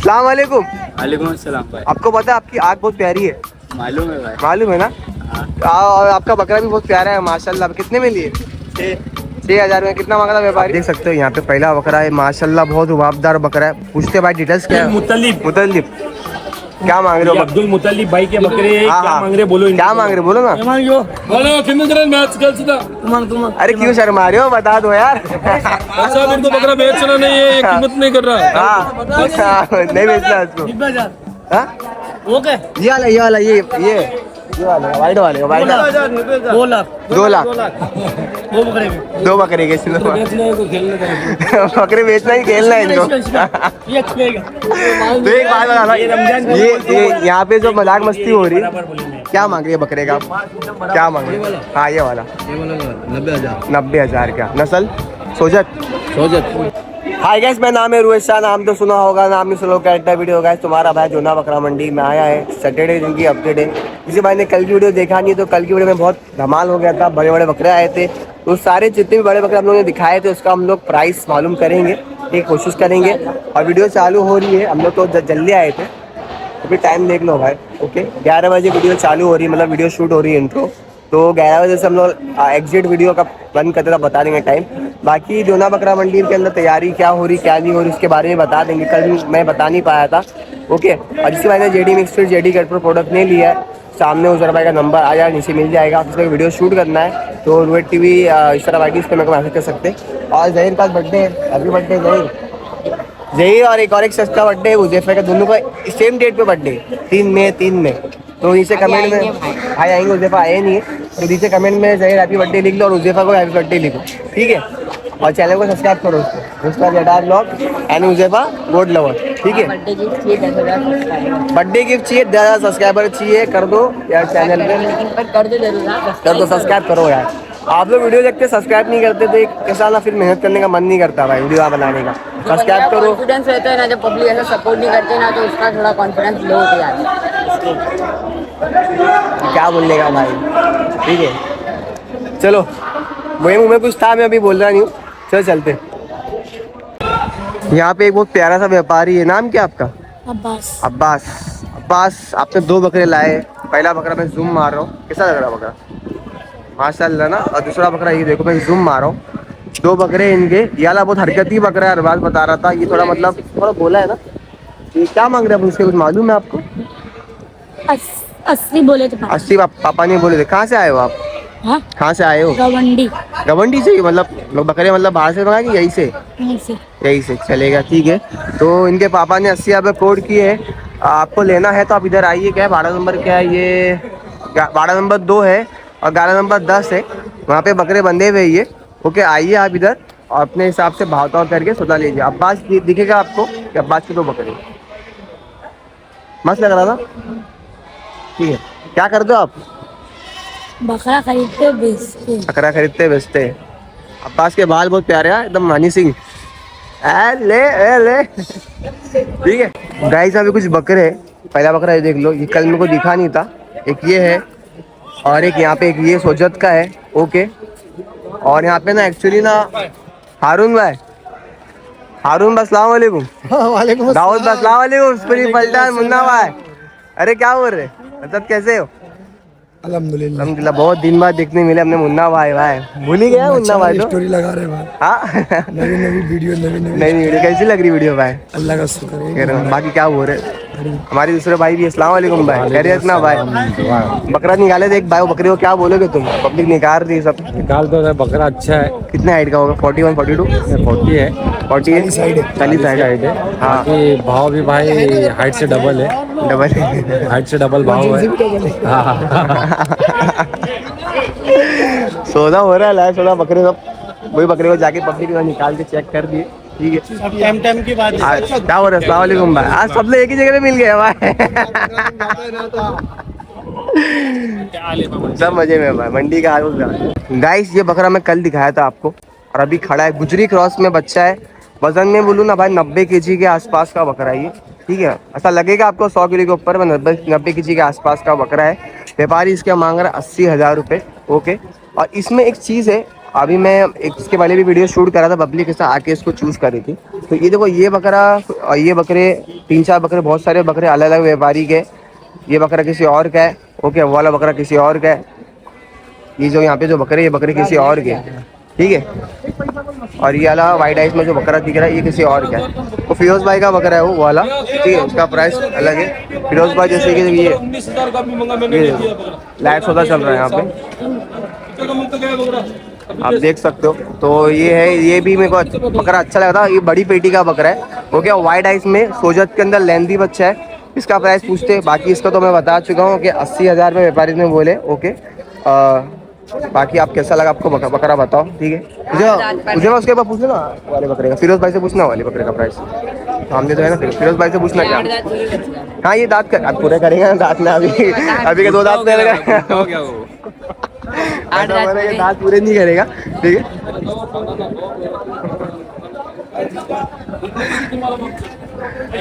अस्सलाम वालेकुम। वालेकुम अस्सलाम भाई। आपको पता है आपकी आँख बहुत प्यारी है? मालूम है भाई। मालूम है ना? और आपका बकरा भी बहुत प्यारा है माशाल्लाह। कितने में लिए? 6,000 में। कितना मांगा था व्यापारी? देख सकते हो यहाँ पे पहला बकरा है माशाल्लाह, बहुत रुबाबदार बकरा है। पूछते भाई डिटेल्स क्या है? मुतल्लिब क्या मांग रहे हो? अब्दुल मुतल्लिब भाई के बकरे क्या मांग रहे बोलो? क्या मांग रहे बोलो ना। अरे क्यों शर्मा रहे हो, बता दो यार। तो बकरा बेचना नहीं है, ये कीमत नहीं कर रहा। नहीं बेचना उसको। ये वाला ये वाला वाइट वाले 2 लाख। दो बकरे के बकरे बेचना ही खेलना है इनको। तो एक बात बता, ये यहाँ पे जो मजाक मस्ती हो रही है, क्या मांग रही है बकरे का? क्या मांग रही है? हाँ ये वाला 90,000 का। नस्ल सोजत। हाय गाइस, मेरा नाम है रोहित शाह। नाम तो सुना होगा, नाम नहीं सुना कैरेक्टर वीडियो। गाइस तुम्हारा भाई जोना बकरा मंडी में आया है। सैटरडे दिन की अपडेट है। किसी भाई ने कल की वीडियो देखा नहीं, तो कल की वीडियो में बहुत धमाल हो गया था। बड़े बड़े बकरे आए थे, तो सारे जितने भी बड़े बकरे हम लोगों ने दिखाए थे उसका हम लोग प्राइस मालूम करेंगे, ठीक, कोशिश करेंगे। और वीडियो चालू हो रही है, हम लोग तो जल्दी आए थे, अभी टाइम देख लो भाई। ओके 11 बजे वीडियो चालू हो रही है, मतलब वीडियो शूट हो रही है इंट्रो। तो 11 बजे से हम लोग एग्जिट वीडियो का बंद करते बता देंगे टाइम। बाकी जोना बकरा मंडी के अंदर तैयारी क्या हो रही क्या नहीं हो रही उसके बारे में बता देंगे। कल मैं बता नहीं पाया था। ओके, और जिसके मैंने जेडी मिक्स फिर जेडी कट पर प्रोडक्ट नहीं लिया है, सामने उजर भाई का नंबर आ जाए, नीचे मिल जाएगा। उसमें वीडियो शूट करना है तो रोहित टीवी इस तरह वाइट पे मेरे को मैसेज कर सकते। और जहीर का बर्थडे है, हैप्पी बर्थडे जहीर। और एक शख्स का बर्थडे है उज़ैफा का, दोनों का सेम डेट पे बर्थडे, 3 मई। तो नीचे कमेंट में भाई आएंगे, उज़ैफा आए नहीं है, तो नीचे कमेंट में जहीर हैप्पी बर्थडे लिख लो और उज़ैफा को हैप्पी बर्थडे लिखो, ठीक है। और चैनल को सब्सक्राइब करो उसका जडार ब्लॉग एंड उज़ैफा गोड लवर, ठीक है। बर्थडे गिफ्ट चाहिए, 10,000 सब्सक्राइबर चाहिए, कर दो यार चैनल पे, कर दो सब्सक्राइब करो यार। आप लोग वीडियो देखते सब्सक्राइब नहीं करते तो एक कैसा ना, फिर मेहनत करने का मन नहीं करता भाई वीडियो बनाने का। सब्सक्राइब करो। कॉन्फिडेंस रहता है ना, जब पब्लिक ऐसा सपोर्ट नहीं करते ना, तो उसका थोड़ा कॉन्फिडेंस लो हो जाता है। क्या बोलने का भाई, ठीक है। चलो वही मुँह में कुछ था, मैं अभी बोल रहा नहीं हूँ। चलो चलते। यहाँ पे एक बहुत प्यारा सा व्यापारी है, नाम क्या आपका? अब्बास। आपने 2 बकरे लाए। पहला बकरा मैं जूम मार रहा हूँ, कैसा लग रहा है बकरा? माशाल्लाह ना। और दूसरा बकरा ये देखो, मैं जूम मार रहा हूँ। 2 बकरे इनके। ये वाला बहुत हरकती बकरा है, अरबाज बता रहा था। ये थोड़ा मतलब थोड़ा बोला है ना। ये क्या मांग रहे हैं उसके, कुछ मालूम है आपको? 80 बोले थे। 80 पापा ने बोले थे। कहाँ से आए हो आप? कहाँ से आए हो? गवंडी से। मतलब बकरे मतलब बाहर से मंगाए कि यही से चलेगा, ठीक है। तो इनके पापा ने 80 रुपये कोड किए है। आपको लेना है तो आप इधर आइए। क्या है 12 नंबर, क्या है ये 12 नंबर 2 है और 11 नंबर 10 है, वहाँ पे बकरे बंधे हुए ये। ओके, आइए आप इधर और अपने हिसाब से भाव ताव करके सौदा लीजिए। अब्बास दिखेगा आपको कि अब्बास के 2 बकरे मस्त लग रहा था, ठीक है। क्या कर दो आप? बकरा खरीदते बेचते। अब्बास के बाल बहुत प्यारे हैं, एकदम हनी सिंह। ले ठीक है गाइस। अभी कुछ बकरे हैं। पहला बकरा ये देख लो, ये कल मेरे को दिखा नहीं था। एक ये है और एक यहाँ पे एक ये सोजत का है। ओके, और यहाँ पे ना एक्चुअली ना हारून भाई अस्सलाम वालेकुम। दाऊद भाई अस्सलाम वालेकुम। पलटन मुन्ना भाई, अरे क्या बोल रहे मतलब, कैसे हो? अल्हम्दुलिल्लाह बहुत दिन बाद देखने मिले हमने मुन्ना भाई भूल ही गया मुन्ना भाई। तो स्टोरी लगा रहे भाई। हाँ नई वीडियो कैसी लग रही वीडियो भाई? अल्लाह का शुक्र है। बाकी क्या हो रहे हमारे दूसरे भाई भी? अस्सलाम वालेकुम भाई, खैरियत ना भाई? बकरा निकाले थे एक भाई, बकरी को क्या बोलोगे तुम? पब्लिक निकाल रही सब। निकाल दो, बकरा अच्छा है। कितने हाइट का होगा? 41 42 40 है। 40 40 हाइट है। हाँ, भाव भी भाई हाइट से डबल है। हाइट से डबल भाव है। सौदा हो रहा है, लाइव सौदा। बकरे सब वही बकरे को जाके पब्लिक निकाल के चेक कर दिए, ठीक है। टाइम की बात है। क्या हो रहा है? अस्सलाम वालेकुम भाई। आज सब लोग एक ही जगह पे मिल गए भाई। सब मजे में भाई, मंडी का हाल। गाइस ये बकरा मैं कल दिखाया था आपको और अभी खड़ा है। गुजरी क्रॉस में बच्चा है। वजन में बोलूँ ना भाई 90 kg के आसपास का बकरा है ये, ठीक है। ऐसा लगेगा आपको 100 किलो के ऊपर में, 90 kg के आसपास का बकरा है। व्यापारी इसका मांग रहा है 80,000 रुपये। ओके, और इसमें एक चीज़ है, अभी मैं एक इसके पहले भी वीडियो शूट करा था, पब्लिक के साथ आके इसको चूज करी थी। तो ये देखो ये बकरा और ये बकरे 3-4 बकरे, बहुत सारे बकरे अलग अलग व्यापारी के। ये बकरा किसी और का है, ओके, वो वाला बकरा किसी और का है। ये जो यहाँ पे जो बकरे, ये बकरे किसी और के, ठीक है। और ये वाला वाइट आइस में जो बकरा दिख रहा है ये किसी और का है। वो फिरोज भाई का बकरा है वो वाला, ठीक है, उसका प्राइस अलग है। फिरोज भाई जैसे कि ये लाइट सौदा चल रहा है यहाँ पे, आप देख सकते हो। तो ये है, ये भी मेरे को बकरा अच्छा लगा था। ये बड़ी पेटी का बकरा है, ओके, वाइट आइस में सोजत के अंदर लेंदी बच्चा है। इसका प्राइस पूछते, बाकी इसका तो मैं बता चुका हूँ कि 80,000 में व्यापारी ने बोले, ओके। बाकी आप कैसा लगा आपको बकरा बताओ, ठीक है। मुझे उसके बाद पूछना वाले बकरे का, फिरोज भाई से पूछना वाले बकरे का प्राइस। सामने तो है ना, फिरोज भाई से पूछना क्या। हाँ ये दांत आप पूरे करेंगे ना, दांत में अभी अभी के 2 दांत करेगा, दांत पूरे नहीं करेगा, ठीक है।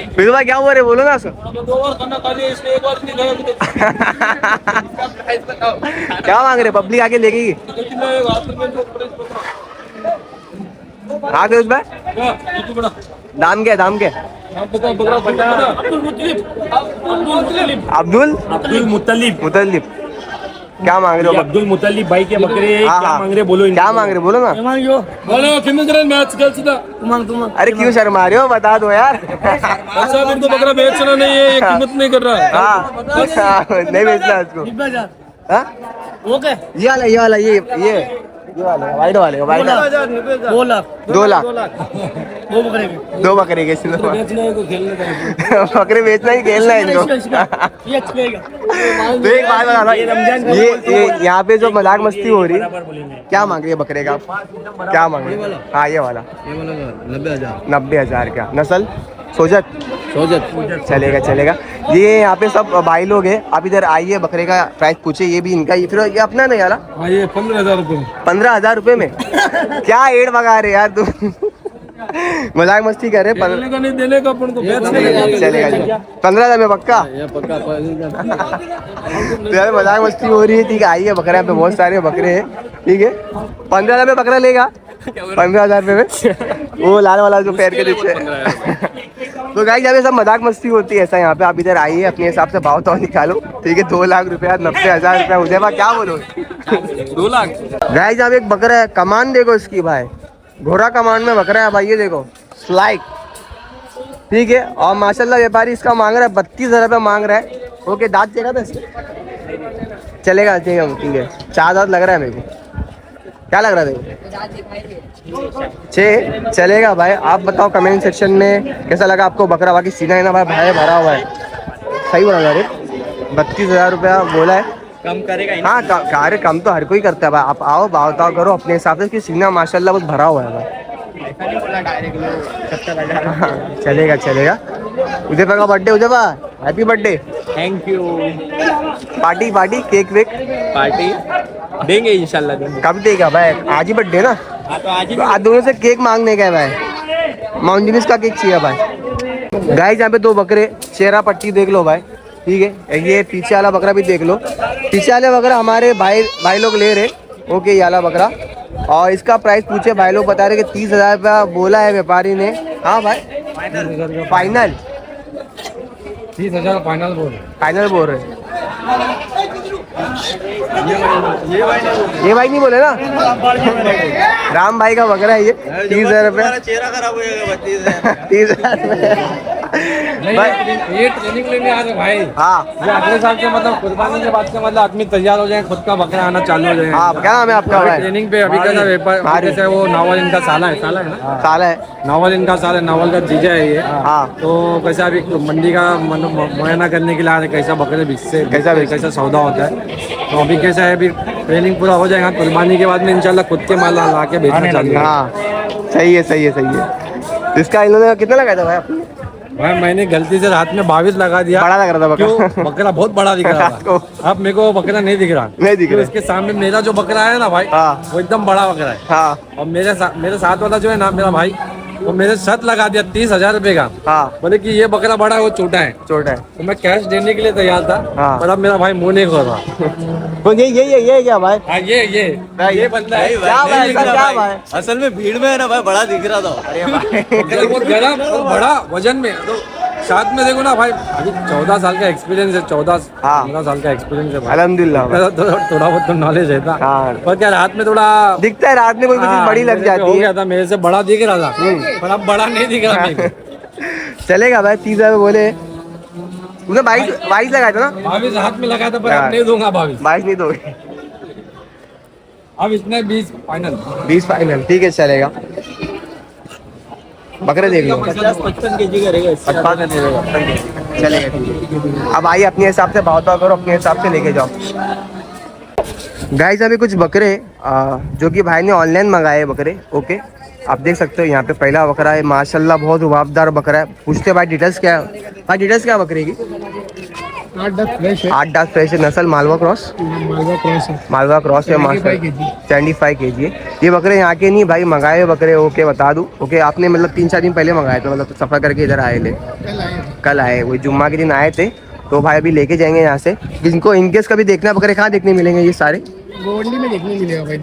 फिरोज भाई क्या हुआ रे, बोलो ना सर। क्या मांग रहे, पब्लिक आके लेगी। हाँ फिरोज भाई दाम क्या, दाम क्या। अब्दुल मुतल्लिब क्या मांग रहे हो। अब्दुल मुतल्लिब भाई के बकरे क्या मांग रहे बोलो, क्या मांग रहे बोलो ना। अरे क्यों शर्मा रहे हो, बता दो यार। तो बकरा बेचना नहीं है, ये कीमत नहीं कर रहा है। हाँ नहीं बेचना इसको। ओके ये वाला ये वाला वाइट वाले 2 लाख 2 लाख 2 बकरे के। 2 बकरे के बकरे बेचना ही खेलना है इनको। ये अच्छा लगेगा। तो एक बात बता रहा, ये यहाँ पे जो मजाक मस्ती हो रही, क्या मांग रही है बकरे का, क्या मांग रही है। हाँ ये वाला 90,000 का। नस्ल सोजत चलेगा चलेगा। ये यहाँ पे सब भाई लोग हैं, आप इधर आइए, बकरे का प्राइस पूछे। ये भी इनका, ये फिर ये अपना नहीं यार। ये 15,000 रुपये 15,000 रुपये में क्या एड भगा रहे यार तुम। मजाक मस्ती कर रहे। देने का अपन को चलेगा 15,000 में पक्का। तो यार मजाक मस्ती हो रही है, ठीक है। आइए बकरे, यहाँ पे बहुत सारे बकरे हैं, ठीक है। 15,000 में बकरा लेगा, 15,000 रुपये में वो लाल वाला जो पैर के नीचे। तो गाइस यहाँ पे सब मजाक मस्ती होती है ऐसा। यहाँ पे आप इधर आइए, अपने हिसाब से भाव तो निकालो, ठीक है। 2 लाख रुपया 90,000 रुपया हो जाए, क्या बोलो 2 लाख। गाइस यहाँ पे एक बकरा है, कमान देखो इसकी भाई, घोड़ा कमान में बकरा है भाई, ये देखो स्लाइक, ठीक है। और माशाल्लाह व्यापारी इसका मांग रहा है 32,000 रुपया मांग रहा है, ओके। दांत चलेगा था इसके, चलेगा ठीक है। 4 दांत लग रहा है मेरे को, क्या लग रहा है 6 चलेगा भाई। आप बताओ कमेंट सेक्शन में कैसा लगा आपको बकरा। बाकी सीना है ना भाई, भाई भरा हुआ है, सही बोला यार। 32,000 रुपया बोला है, कम करेगा। हाँ कार्य कम तो हर कोई करता है भाई। आप आओ, भाव करो अपने हिसाब से, कि सीना माशाल्लाह बहुत भरा हुआ है भाई। चलेगा। उदय का birthday, Uday happy birthday. Thank you. Party cake wake party देंगे इंशाल्लाह देंगे। कब देगा भाई, आज ही बर्थडे ना। तो आज आज दोनों से केक मांगने का है भाई, माउंटेनिस का केक चाहिए भाई। गाइस यहाँ पे 2 बकरे, चेहरा पट्टी देख लो भाई, ठीक है। ये पीछे वाला बकरा भी देख लो, पीछे वाले बकरा हमारे भाई लोग ले रहे, ओके। ये वाला बकरा, और इसका प्राइस पूछे भाई लोग बता रहे कि 30,000 रुपया बोला है व्यापारी ने। हाँ भाई फाइनल 30,000 फाइनल बोल रहे। ये भाई नहीं बोले ना, राम भाई का बकरा है ये। 30,000 रुपये, चेहरा खराब हो जाएगा 30,000 ये ट्रेनिंग लेने आ रहे भाई। हाँ ये अगले साल से मतलब कुर्बानी के बाद से मतलब आदमी तैयार हो जाए, खुद का बकरा आना चालू हो जाए। हाँ क्या नाम है आपका भाई। ट्रेनिंग पे अभी का व्यापार जैसे वो नावल इनका साला है ना, साल है नावल इनका साल है, नावल का जीजा है ये। हाँ तो कैसा अभी मंडी का मुआयना करने के लिए आ रहे, कैसा बकरे बिकते, कैसा सौदा होता है। तो अभी कैसा है, अभी ट्रेनिंग पूरा हो जाएगा, कुर्बानी के बाद में इंशाल्लाह खुद के माल ला के बेचना चालू। हाँ सही है। इसका इन्होंने कितना लगाया था भाई आपने। भाई मैंने गलती से रात में 22 लगा दिया, बड़ा लग रहा था बकरा। क्यों बकरा बहुत बड़ा दिख रहा था। अब मेरे को बकरा नहीं दिख रहा। इसके सामने मेरा जो बकरा है ना भाई, हाँ। वो एकदम बड़ा बकरा है। हाँ। और मेरे साथ वाला जो है ना मेरा भाई, तो मेरे शर्त लगा दिया 30,000 रुपए का। हाँ बोले कि ये बकरा बड़ा है वो छोटा है, छोटा है। तो मैं कैश देने के लिए तैयार था। हाँ। पर अब मेरा भाई मुंह नहीं खोल रहा। तो ये क्या भाई? हाँ ये बंदा है। क्या भाई, ऐसा क्या भाई? असल में भीड़ में है ना भाई, बड़ा दिख रहा था। अरे भाई बकरा बहुत गर्म और बड़ा वजन में, तो साथ में देखो ना भाई, अभी 14 साल का एक्सपीरियंस है, 14-15 साल का एक्सपीरियंस है भाई। अल्हम्दुलिल्लाह भाई। थोड़ा बहुत तो नॉलेज है था। हाँ। पर क्या रात में थोड़ा दिखता है, रात में कोई चीज बड़ी लग मेरे पे हो जाती है। गया था, मेरे से बड़ा दिख रहा था पर अब बड़ा नहीं दिख रहा मेरे को। चलेगा भाई, 30,000 बोले। तूने 22 लगाया था ना? 22 हाथ में लगा था, पर यार। अब नहीं दूंगा 22। 22 नहीं दोगे? अब इसने 20 फाइनल। 20 फाइनल, ठीक है चलेगा। बकरे देख लो। 50-55 kg करेगा। चलेगा ठीक है। अब आइए अपने हिसाब से भाव ताव करो, अपने हिसाब से लेके जाओ। गाइस अभी कुछ बकरे जो कि भाई ने ऑनलाइन मंगाए बकरे। ओके, आप देख सकते हो यहाँ पे पहला बकरा है, माशाल्लाह बहुत रुबाबदार बकरा है। पूछते भाई डिटेल्स क्या है? भाई डिटेल्स क्या बकरे की? 8 दांत फ्रेश है, 8 दांत फ्रेश है, नस्ल मालवा क्रॉस। मालवा क्रॉस है, मालवा क्रॉस है, 75 kg। ये बकरे यहाँ के नहीं भाई, मंगाए हुए बकरे। ओके बता दूं, ओके आपने मतलब 3-4 दिन पहले मंगाए थे, मतलब सफ़र करके इधर आए ले, कल आए, वही जुम्मा के दिन आए थे। तो भाई अभी लेके जाएंगे यहाँ से। जिनको इनकेस कभी देखना बकरे कहाँ देखने मिलेंगे ये सारे? गोवंडी में देखने मिलेगा भाई,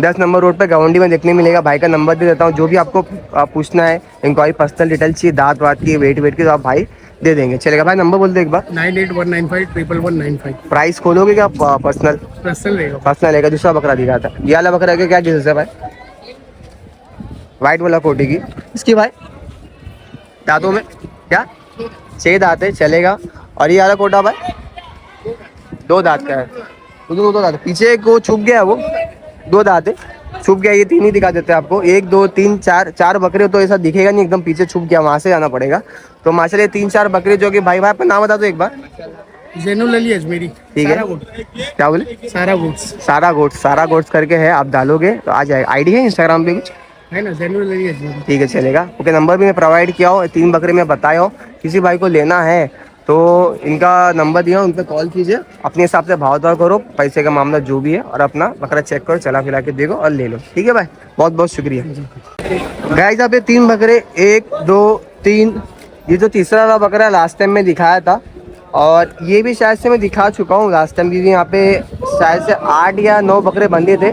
10 नंबर रोड पे गवंडी में देखने मिलेगा। भाई का नंबर दे देता हूँ, जो भी आपको पूछना है, इंक्वायरी पर्सनल डिटेल चाहिए, दांत वात की, वेट की, तो आप भाई दे देंगे। चलेगा भाई, नंबर बोल दो एक बार। 9819511195। प्राइस खोलोगे क्या पर्सनल? पर्सनल रहेगा। पर्सनल रहेगा। दूसरा बकरा दिखा था, ये वाला बकरा का क्या डिटेल्स है भाई? वाइट वाला कोटी की, इसकी भाई दांतों में क्या 6 दांत है, चलेगा। और ये वाला कोटा भाई 2 दांत का है, दो दांत। पीछे को छुप गया, वो 2 दांत है, छुप गया। ये 3 ही दिखा देते हैं आपको, 1 2 3 4 बकरे तो ऐसा दिखेगा नहीं, एकदम पीछे छुप गया, वहां से जाना पड़ेगा। तो माशाल्लाह 3-4 बकरे जो कि भाई अपना नाम बता दो एक बार। जैनुल अली अजमेरी, ठीक है, क्या बोले? सारा गोट्स करके है, आप डालोगे तो आ जाएगा। आईडी है इंस्टाग्राम पे कुछ है ना, जैनुल अली अजमेरी। ठीक है चलेगा। ओके, नंबर भी मैं प्रोवाइड किया हो, 3 बकरे में बताया हो। किसी भाई को लेना है तो इनका नंबर दिया, उन पर कॉल कीजिए, अपने हिसाब से भाव ताव करो, पैसे का मामला जो भी है, और अपना बकरा चेक करो, चला फिला के देखो और ले लो। ठीक है भाई, बहुत बहुत शुक्रिया। गाइस यहाँ पे 3 बकरे, 1 2 3, ये जो तीसरा वाला बकरा लास्ट टाइम में दिखाया था, और ये भी शायद से मैं दिखा चुका हूँ लास्ट टाइम भी। यहाँ पे शायद से 8 या 9 बकरे बंधे थे,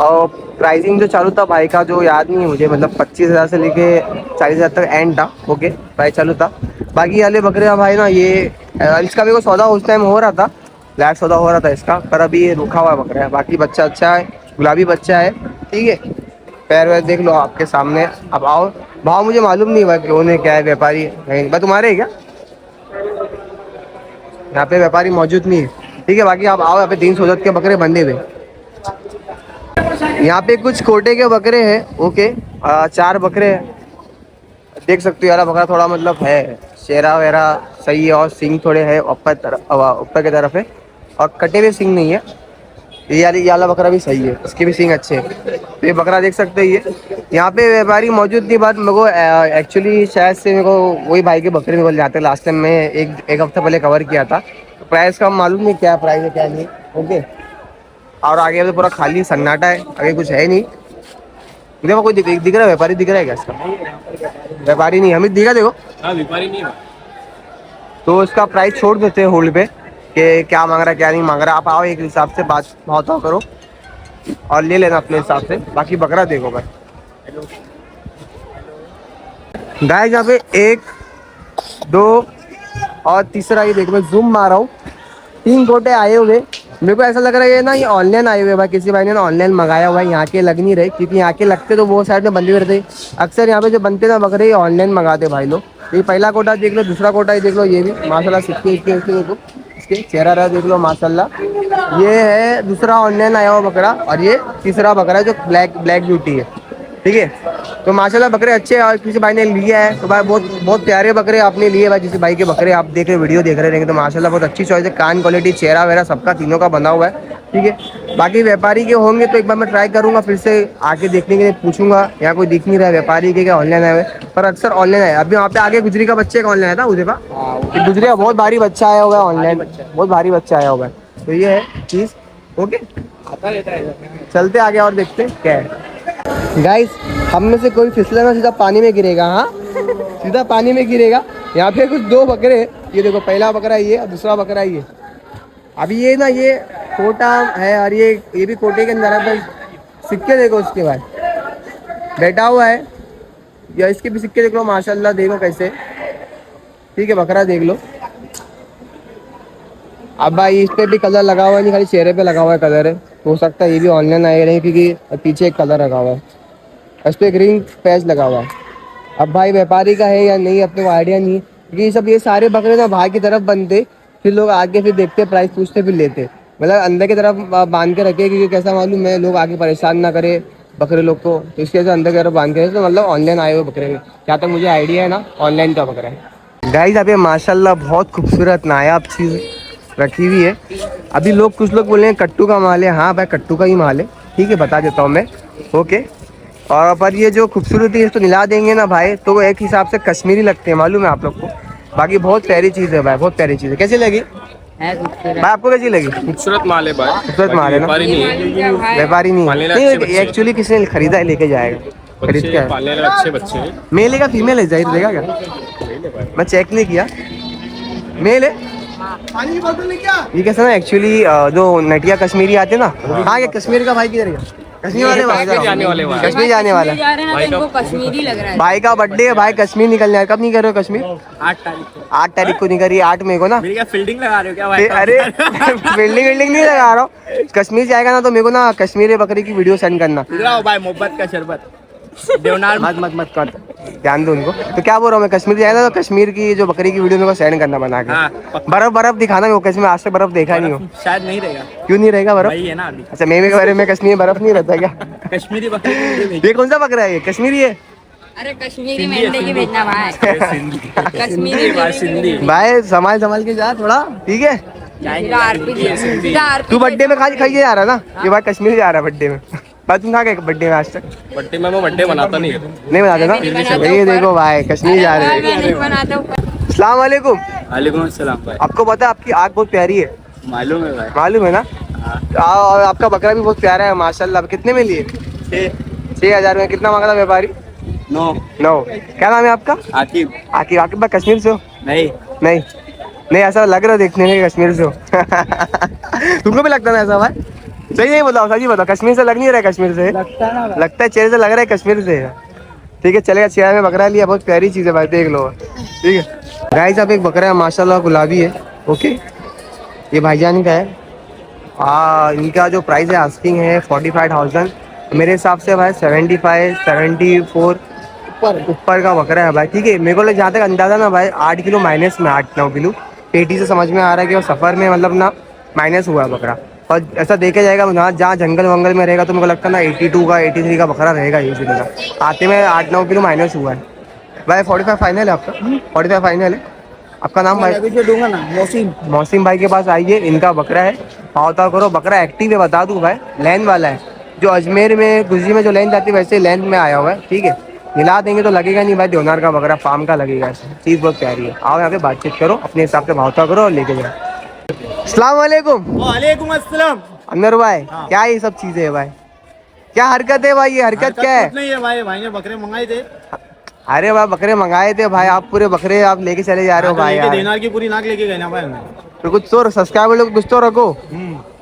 और प्राइसिंग जो चालू था भाई का जो याद नहीं है मुझे, मतलब 25,000 से लेके 40,000 तक एंड था। ओके, प्राइस चालू था। बाकी वाले बकरे का भाई ना, ये इसका भी को सौदा उस टाइम हो रहा था, ब्लैक सौदा हो रहा था इसका, पर अभी ये रुका हुआ बकरा है। बाकी बच्चा अच्छा है, गुलाबी बच्चा है, ठीक है। पैर वैर देख लो आपके सामने। अब आओ, भाव मुझे मालूम नहीं हुआ कि उन्हें क्या है, व्यापारी है भाई तुम्हारे है क्या? यहाँ पे व्यापारी मौजूद नहीं है, ठीक है। बाकी आप आओ, यहाँ पे 3 सोजत के बकरे बंधे हुए। यहाँ पे कुछ कोटे के बकरे हैं। ओके, 4 बकरे हैं, देख सकते हो। यार बकरा थोड़ा मतलब है, चेहरा वेरा सही है, और सिंग थोड़े है ऊपर की तरफ है, और कटे हुए सिंग नहीं है। ये वाला बकरा भी सही है, इसके भी सिंग अच्छे हैं। तो ये बकरा देख सकते हैं। ये यहाँ पे व्यापारी मौजूद नहीं। बात मेरे को एक्चुअली शायद से मेरे को वही भाई के बकरे मेरे को जाते लास्ट टाइम में एक हफ्ता पहले कवर किया था। तो प्राइस का मालूम नहीं क्या प्राइस है क्या नहीं। ओके, और आगे तो पूरा खाली सन्नाटा है, आगे कुछ है नहीं। देखो कोई दिख रहा है, व्यापारी दिख रहा है क्या इसका? व्यापारी नहीं, हमें दिखा देखो। हाँ, व्यापारी नहीं है। तो इसका प्राइस छोड़ देते हैं होल्ड पे, कि क्या मांग रहा है क्या नहीं मांग रहा। आप आओ, एक हिसाब से बात भाव ताव करो और ले लेना अपने हिसाब से। बाकी बकरा देखो भाई। गाय यहाँ पे 1 2 और तीसरा ये देखो, मैं जूम मार रहा हूँ, 3 गोटे आए हुए। मेरे को ऐसा लग रहा है ये ना, ये ऑनलाइन आए हुए भाई, किसी भाई ने ना ऑनलाइन मंगाया हुआ है। यहाँ के लग नहीं रहे, क्योंकि यहाँ के लगते तो वो साइड में बंधे रहते। अक्सर यहाँ पे जो बनते ना बकरे, ये ऑनलाइन मंगाते भाई लोग। ये पहला कोटा देख लो, दूसरा कोटा ही देख लो, ये भी माशाल्लाह सिक्के देखो, इसके चेहरा रहा देख लो माशाल्लाह। ये है दूसरा ऑनलाइन आया हुआ बकरा, और ये तीसरा बकरा है जो ब्लैक ब्यूटी है, ठीक है। तो माशाल्लाह बकरे अच्छे हैं, और किसी भाई ने लिया है तो भाई बहुत प्यारे बकरे आपने लिए भाई। जिस भाई के बकरे आप देख रहे वीडियो देख रहे रहेंगे तो माशाल्लाह बहुत अच्छी चॉइस है। कान क्वालिटी, चेहरा वेरा सबका तीनों का बना हुआ है, ठीक है। बाकी व्यापारी के होंगे तो एक बार मैं ट्राई करूंगा, फिर से आके देखने के लिए पूछूंगा। यहाँ कोई दिख नहीं रहा है व्यापारी के क्या ऑनलाइन आए हुए, पर अक्सर ऑनलाइन आए। अभी वहाँ पे आगे गुजरी का बच्चे का ऑनलाइन आया था, उसे का गुजरी का बहुत भारी बच्चा आया हुआ है ऑनलाइन, बहुत भारी बच्चा आया हुआ है। तो ये है चीज़। ओके, चलते आगे और देखते क्या है। गाइस हम में से कोई फिसले ना सीधा पानी में गिरेगा। हाँ, सीधा पानी में गिरेगा। यहाँ पे कुछ दो बकरे, ये देखो, पहला बकरा ये और दूसरा बकरा ये। अभी ये ना, ये कोटा है और ये भी कोटे के अंदर है। बस सिक्के देखो उसके बाद बैठा हुआ है, या इसके भी सिक्के देख लो माशाल्लाह, देखो कैसे। ठीक है, बकरा देख लो। अब भाई इस पे भी कलर लगा हुआ है, नहीं खाली चेहरे पे लगा हुआ है कलर है। हो सकता है ये भी ऑनलाइन आएगा नहीं, क्योंकि पीछे एक कलर लगा हुआ है, इस पर एक रिंग पैच लगा हुआ है। अब भाई व्यापारी का है या नहीं अपने को आइडिया नहीं है, क्योंकि ये सारे बकरे ना बाहर की तरफ बनते, फिर लोग आगे फिर देखते, प्राइस पूछते, फिर लेते। मतलब अंदर की तरफ बांध के रखे, क्योंकि कैसा मालूम है लोग आगे परेशान ना करे बकरे लोग को, तो इसके वजह से अंदर की तरफ बांध के। तो मतलब ऑनलाइन आए हुए बकरे, जहाँ तक मुझे आइडिया है ना, ऑनलाइन का बकरा है। गाइस अब ये माशाल्लाह बहुत खूबसूरत नायाब चीज़ रखी हुई है। अभी लोग, कुछ लोग बोले हैं कट्टू का माल है। हाँ भाई, कट्टू का ही माल है। ठीक है, बता देता हूँ मैं। ओके, और पर ये जो खूबसूरती है इसको निला देंगे ना भाई, तो वो एक हिसाब से कश्मीरी लगते हैं, मालूम है आप लोग को। बाकी बहुत प्यारी चीज़ है भाई, बहुत प्यारी चीज़ है। कैसी लगी भाई आपको, कैसी लगी? खूबसूरत माल है भाई, खूबसूरत माल है ना, व्यापारी नहीं, एक्चुअली किसी ने खरीदा है, लेके जाएगा खरीद के। पालने वाले अच्छे बच्चे हैं। मेल है का फीमेल है? जाहिर देगा क्या? मैं चेक नहीं किया। मेल है। पानी की बोतल नहीं क्या? ये कैसा ना, एक्चुअली जो नटिया कश्मीरी आते ना। हाँ, ये कश्मीर का भाई किधर गया? कश्मीर वाले भाई, जाने वाले भाई, कश्मीर जाने वाला कश्मीरी लग रहा है। भाई का बर्थडे है भाई, कश्मीर निकलने है। कब नहीं कर रहे हो कश्मीर? 8 तारीख को नहीं करी, 8 मई को ना। मेरी क्या फील्डिंग लगा रहे हो क्या भाई? अरे बिल्डिंग नहीं लगा रहा हूँ। कश्मीर जाएगा ना तो मेरे को ना कश्मीरी बकरी की वीडियो सेंड करना। भाई मोहब्बत का शरबत देवनार मत कर, ध्यान दो उनको। तो क्या बोल रहा हूँ मैं, कश्मीर जाएगा तो कश्मीर की जो बकरी की वीडियो मेरे को सेंड करना बना के। बर्फ दिखाना मेरे को, कैसे मैं आज तक बर्फ देखा नहीं हूँ। शायद नहीं रहेगा। क्यों नहीं रहेगा बर्फ? वही है ना अभी। अच्छा, मेरे बारे में कश्मीर बर्फ नहीं रहता क्या? कश्मीरी बकरी की वीडियो ये कौन सा बकरा है? ये कश्मीरी है? अरे कश्मीरी मेंढे की भेजना भाई। कश्मीरी सिंधी भाई संभाल के जा थोड़ा, ठीक है? तू बर्थडे में खाई जा रहा ना? ये भाई कश्मीर जा रहा है बर्थडे में। भाई तुम कहाँ गए बर्थडे में आज तक? बर्थडे में मैं बर्थडे बनाता नहीं बनाते ना? ये देखो भाई, कश्मीर जा रहे हैं। अस्सलाम वालेकुम। वालेकुम अस्सलाम भाई। आपको पता है आपकी आँख बहुत प्यारी है? मालूम है भाई। मालूम है ना? और आपका बकरा भी बहुत प्यारा है माशाल्लाह। कितने में लिए? 6,000 में। कितना मांगा था व्यापारी? 9। क्या नाम है आपका? आकिब। आकिब भाई कश्मीर से हो? नहीं, ऐसा लग रहा है देखने में कश्मीर से हो। तुमको भी लगता है ना ऐसा भाई? सही नहीं बताओ, सही बताओ, कश्मीर से लग नहीं रहा है? कश्मीर से लगता है, चेहरे से लग रहा है कश्मीर से। ठीक है, चलेगा। चेहरे में बकरा लिया, बहुत प्यारी चीज़ है भाई, देख लो। ठीक है गाइस, अब एक बकरा है माशाल्लाह, गुलाबी है। ओके, ये भाईजान का है। इनका जो प्राइस है आस्किंग है 45,000। मेरे हिसाब से भाई 75, 74 ऊपर का बकरा है भाई। ठीक है, मेरे को जहाँ तक अंदाज़ा ना भाई 8 किलो माइनस में, 8-9 किलो पेटी से समझ में आ रहा है कि वो सफ़र में मतलब ना माइनस हुआ है बकरा। और ऐसा देखा जाएगा जहाँ जंगल वंगल में रहेगा तो मेरे को लगता है ना 82 का 83 का बकरा रहेगा ये का। आते में 8-9 किलो माइनस हुआ है भाई। 45 फाइनल है आपका? 45 फाइनल है। आपका नाम भाई? दूंगा ना, मौसिम भाई के पास आइए, इनका बकरा है। पावता करो, बकरा एक्टिव है, बता दूँ भाई, लैन वाला है। जो अजमेर में गुजरी में जो लैन जाती है वैसे लैन में आया हुआ है। ठीक है, मिला देंगे तो लगेगा नहीं भाई, देवनार का बकरा फार्म का लगेगा। चीज़ बहुत प्यारी है। आओ यहाँ पे बातचीत करो, अपने हिसाब से भावता करो और लेके जाओ। अस्सलाम वालेकुम। वालेकुम अस्सलाम। अंदर भाई, क्या ये सब चीजें है भाई? क्या हरकत है भाई? ये हरकत क्या है? नहीं है भाई ने बकरे मंगाए थे। अरे भाई बकरे मंगाए थे भाई, आप पूरे बकरे आप लेके चले जा रहे हो भाई। देनार की पूरी नाक लेके गए ना भाई। तो कुछ तो सब्सक्राइबर लोग कुछ तो रखो,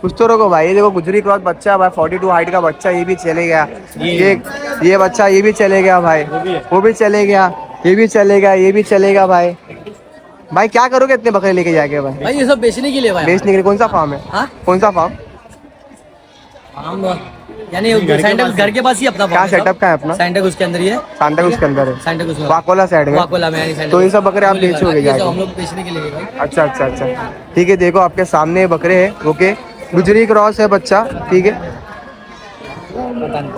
कुछ तो रखो भाई। ये देखो गुजरी क्रॉस बच्चा भाई, 42 हाइट का बच्चा, ये भी चले गया। ये बच्चा ये भी चले गया भाई, वो भी चले गया, ये भी चलेगा, ये भी चलेगा भाई। भाई क्या करोगे इतने बकरे लेके जाके भाई? भाई ये सब बेचने के लिए भाई। बेचने के लिए? कौन सा फार्म है? कौन सा फार्म? यानी सैंटाक्रूज घर के पास ही अपना क्या सेटअप का है अपना? सैंटाक्रूज के अंदर ही है। सैंटाक्रूज के अंदर है? सैंटाक्रूज में, वाकोला साइड में। वाकोला में यानी। तो ये सब बकरे आप बेचोगे जाके? हम लोग बेचने के लिए भाई। अच्छा, ठीक है। देखो आपके सामने बकरे हैं। ओके, गुजरी क्रॉस है बच्चा। ठीक है,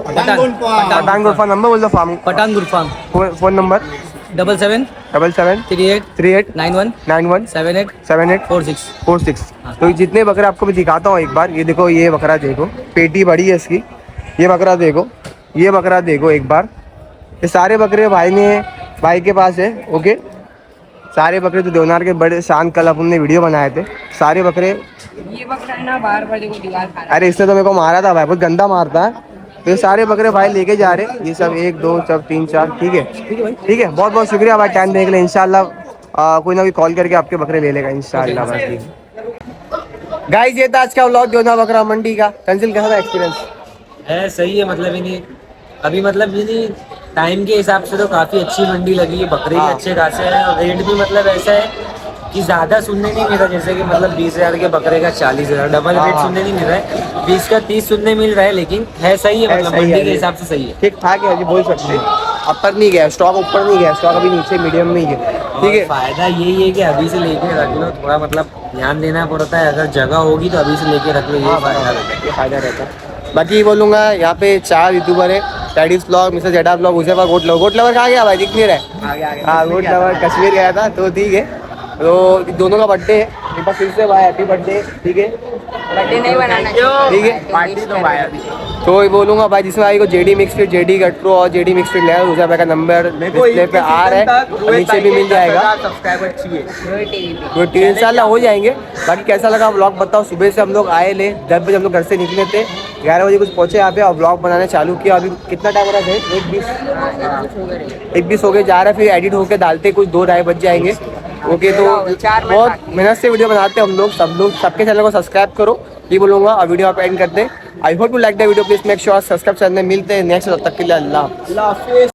पठान गुरफा। नंबर बोल दो फार्म। पठान गुरफाम। Phone number 77 38 91 78 46। तो जितने बकरे आपको मैं दिखाता हूँ एक बार। ये देखो, ये बकरा देखो, पेटी बड़ी है इसकी। ये बकरा देखो, ये बकरा देखो एक बार। ये सारे बकरे भाई के पास है। ओके, सारे बकरे तो देवनार के बड़े शान, कल अपन ने वीडियो बनाए थे। सारे बकरे। ये बकरा ना बार-बार देखो दीवार खा रहा है। अरे इसने तो मेरे को मारा था भाई, बहुत गंदा मारता है। तो ये सारे बकरे भाई लेके जा रहे हैं, ये सब 1 2 सब 3 4, ठीक है ठीक है। बहुत बहुत शुक्रिया भाई टाइम देने के लिए। इंशाल्लाह कोई ना कोई कॉल करके आपके बकरे ले लेगा इंशाल्लाह भाई। गाइस ये था आज का व्लॉग जोधा बकरा मंडी का। तंजिल कैसा था एक्सपीरियंस? है सही है, मतलब इन्हीं अभी मतलब इन्हीं टाइम के हिसाब से तो काफी अच्छी मंडी लगी है, बकरे भी अच्छे खासे हैं और रेट भी मतलब ऐसा है कि ज्यादा सुनने नहीं मिल रहा, जैसे कि मतलब 20,000 के बकरे का 40,000, डबल रेट सुनने नहीं मिल रहा है, 20 का 30 सुनने मिल रहा है, लेकिन है सही है, मतलब मंडी के हिसाब से सही है, ठीक ठाक है, बोल सकते हैं। ऊपर नहीं गया स्टॉक, ऊपर नहीं गया स्टॉक, अभी नीचे मीडियम में ही है, ठीक है। फायदा यही है कि अभी से लेके रख लो, थोड़ा मतलब ध्यान देना पड़ता है, अगर जगह होगी तो अभी से लेके रख लो, ये फायदा रहता है। बाकी बोलूँगा यहाँ पे 4 यूट्यूबर है, टैडीज ब्लॉग, मिस्टर जेडा ब्लॉग, उसे पर गोट लवर कहाँ गया भाई, दिख नहीं रहा है। हाँ गोट लवर कश्मीर गया था, तो ठीक है। तो दोनों का बर्थडे है, एक बार फिर से भाई हैप्पी बर्थडे, ठीक है। बर्थडे नहीं बनाना ठीक है, पार्टी तो भाई अभी तो बोलूँगा भाई जिसमें भाई को JD mix fit, JD cut pro और जेडी मिक्स फिट लेगा, दूसरा भाई का नंबर डिस्प्ले पे आ रहा है, नीचे भी मिल जाएगा। तो 3 साल हो जाएंगे। बाकी कैसा लगा व्लॉग बताओ। सुबह से हम लोग आए ले 10 बजे हम लोग घर से निकले थे, 11 बजे कुछ पहुँचे यहाँ पे और व्लॉग बनाने चालू किया। अभी कितना टाइम हो रहा है? 1:20 हो गए जा रहा है, फिर एडिट होकर डालते कुछ 2-2:30 बज जाएंगे। ओके तो बहुत मेहनत से वीडियो बनाते हैं हम लोग, सब लोग सबके चैनल को सब्सक्राइब करो, ये बोलूँगा। और वीडियो आप एंड करते हैं। I hope you like the video, please make sure subscribe channel. मिलते हैं नेक्स्ट, तब तक के लिए अल्लाह हाफिज़।